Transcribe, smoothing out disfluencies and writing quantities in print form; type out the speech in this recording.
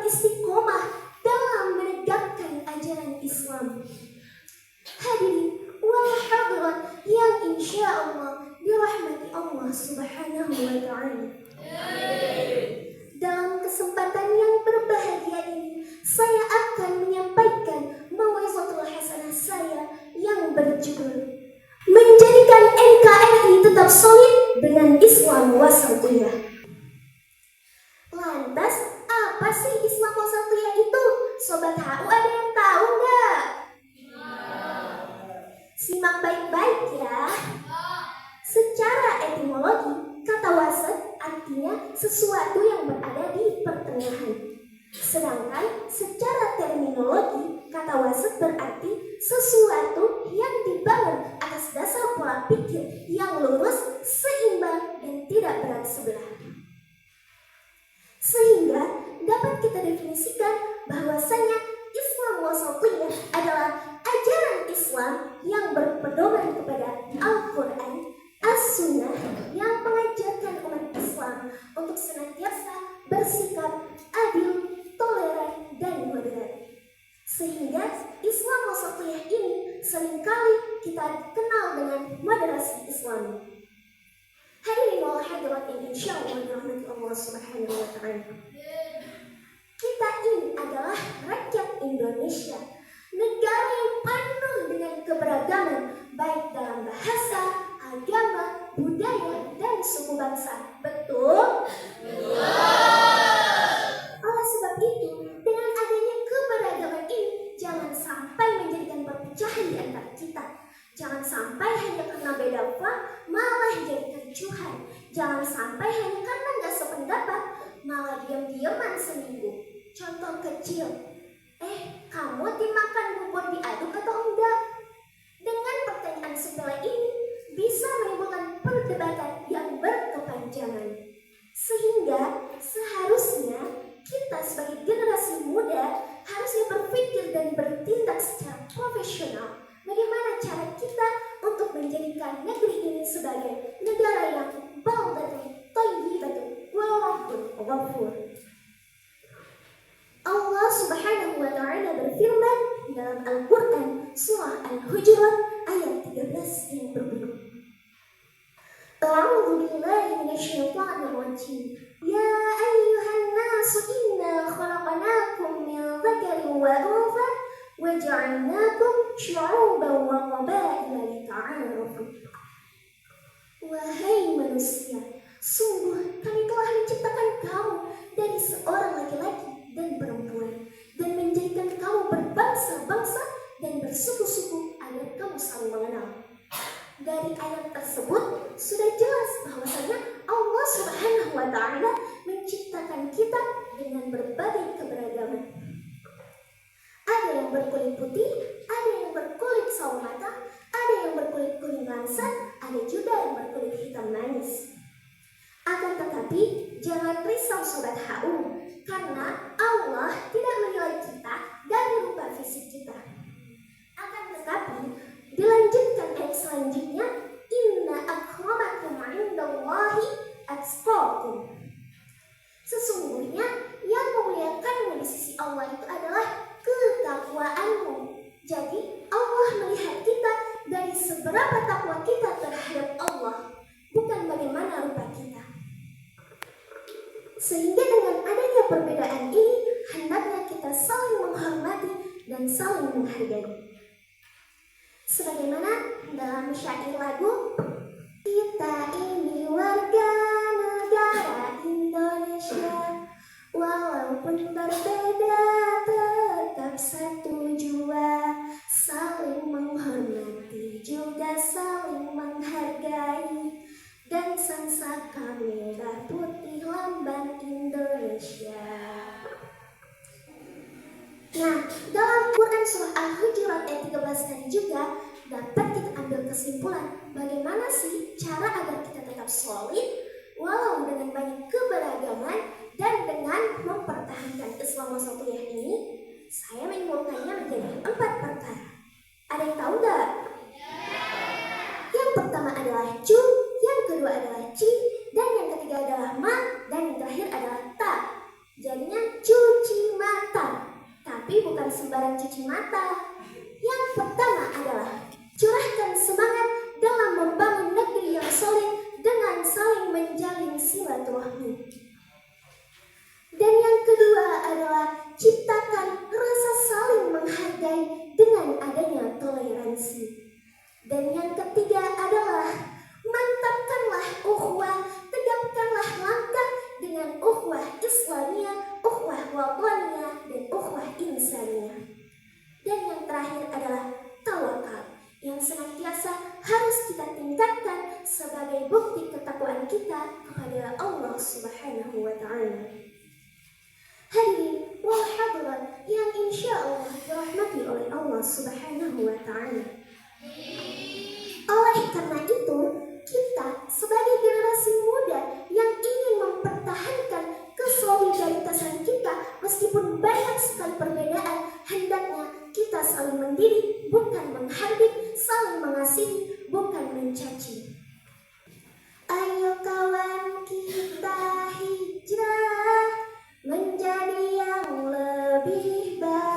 tetap istiqomah dalam menegakkan ajaran Islam. Hadirin wal hadirat yang insya Allah dirahmati Allah Subhanahu wa Ta'ala. Dalam kesempatan yang berbahagia ini, saya akan menyampaikan mau'izatul hasanah saya yang berjudul menjadikan NKRI tetap solid dengan Islam wasatiyah. Lantas, apa sih Islam wasatiyah itu? Sobat HU ada yang tahu nggak? Simak baik-baik ya. Secara etimologi, kata wasat artinya sesuatu yang berada di pertengahan. Sedangkan secara terminologi, kata wasat berarti sesuatu yang dibangun atas dasar pola pikir yang lurus, seimbang, dan tidak berat sebelah. Sehingga dapat kita definisikan bahwasanya Islam wasatiyah adalah ajaran Islam yang berpedoman kepada Al-Quran, As-Sunnah, yang mengajarkan umat Islam untuk senantiasa bersikap adil, toleran, dan moderat. Sehingga Islam wasatiyah ini seringkali kita kenal dengan moderasi Islam. Hadirin wal hadirat yang insyaallah dirahmati Allah Subhanahu wa Ta'ala. Kita ini adalah rakyat Indonesia, negara yang penuh dengan keberagaman baik dalam bahasa, agama, budaya, dan suku bangsa. Betul? Oleh sebab itu, dengan adanya keberagaman ini, jangan sampai menjadikan perpecahan di antara kita. Jangan sampai hanya karena beda fah malah jadi kericuhan. Jangan sampai hanya karena nggak sependapat malah diam-diaman seminggu. Contoh kecil, kamu dimakan bubur diaduk atau enggak? Dengan pertanyaan sepele ini bisa menimbulkan perdebatan yang berkepanjangan. Sehingga seharusnya kita sebagai generasi muda harusnya berpikir dan bertindak secara profesional. Bagaimana cara kita untuk menjadikan negeri ini sebagai negara yang baldatun thayyibatun wa rabbun ghafur. Allah Subhanahu wa Ta'ala berfirman dalam Al-Quran surah Al-Hujurat ayat 13 yang berbunyi, A'udzu billahi minasyaitonir rajim. Ya ayyuhan nasu inna khalaqnakum min dzakarin wa untha wa ja'alnakum syu'uban wa qabaila lita'arafu. Wahai manusia, sungguh kami telah menciptakan kamu dari seorang laki-laki dan perempuan, dan menjadikan kamu berbangsa-bangsa dan bersuku-suku agar kamu saling mengenal. Dari ayat tersebut sudah jelas bahwasanya Allah Subhanahu wa Ta'ala menciptakan kita dengan berbagai keberagaman. Ada yang berkulit putih, ada yang berkulit sawo matang, ada yang berkulit kuning langsat, ada juga yang berkulit hitam manis. Akan tetapi jangan risau sobat HU, karena Allah tidak menilai kita dari rupa fisik kita. Akan tetapi dilanjutkan ayat selanjutnya, inna akramakum indallahi atqakum. Sesungguhnya yang memuliakanmu di sisi Allah itu adalah ketakwaanmu. Jadi Allah melihat kita dari seberapa takwa kita terhadap Allah, bukan bagaimana rupa kita. Sehingga dengan adanya perbedaan ini, hendaknya kita saling menghormati dan saling menghargai. Sebagaimana dalam syair lagu, kita ini warga negara Indonesia, walaupun berbeda tetap satu jua, saling menghormati juga saling menghargai, dan sangsaka merah putih lambang Indonesia. Nah, dalam Quran surah Al-Hujurat ayat 13 tadi juga dapat kita ambil kesimpulan bagaimana sih cara agar kita tetap solid walau dengan banyak keberagaman dan dengan mempertahankan Islam wasatiyah ini. Saya menyimpulkannya menjadi 4 perkara. Ada yang tahu nggak? Yang pertama adalah cu, yang kedua adalah ci, dan yang ketiga adalah ma, dan yang terakhir adalah ta. Jadinya cuci tapi bukan sembarang cuci mata. Yang pertama adalah curahkan semangat dalam membangun negeri yang solid dengan saling menjalin silaturahmi. Dan yang kedua adalah ciptakan rasa saling menghargai dengan adanya toleransi. Dan yang ketiga adalah mantapkanlah ukhuwah, tegapkanlah langkah dengan ukhuwah Islamiyah, ukhuwah wataniyah, dan ukhuwah insaniyah. Dan yang terakhir adalah tawakal, yang senantiasa harus kita tingkatkan sebagai bukti ketakwaan kita kepada Allah Subhanahu wa Ta'ala. Hadirin wal hadirat yang insya Allah dirahmati oleh Allah Subhanahu wa Ta'ala. Oleh karena itu, kita sebagai generasi muda yang ingin mempertahankan kesolidaritasan kita meskipun banyak sekali perbedaan, hendaknya kita saling mendidik, bukan menghardik, saling mengasihi, bukan mencaci. Ayo kawan, kita hijrah menjadi yang lebih baik.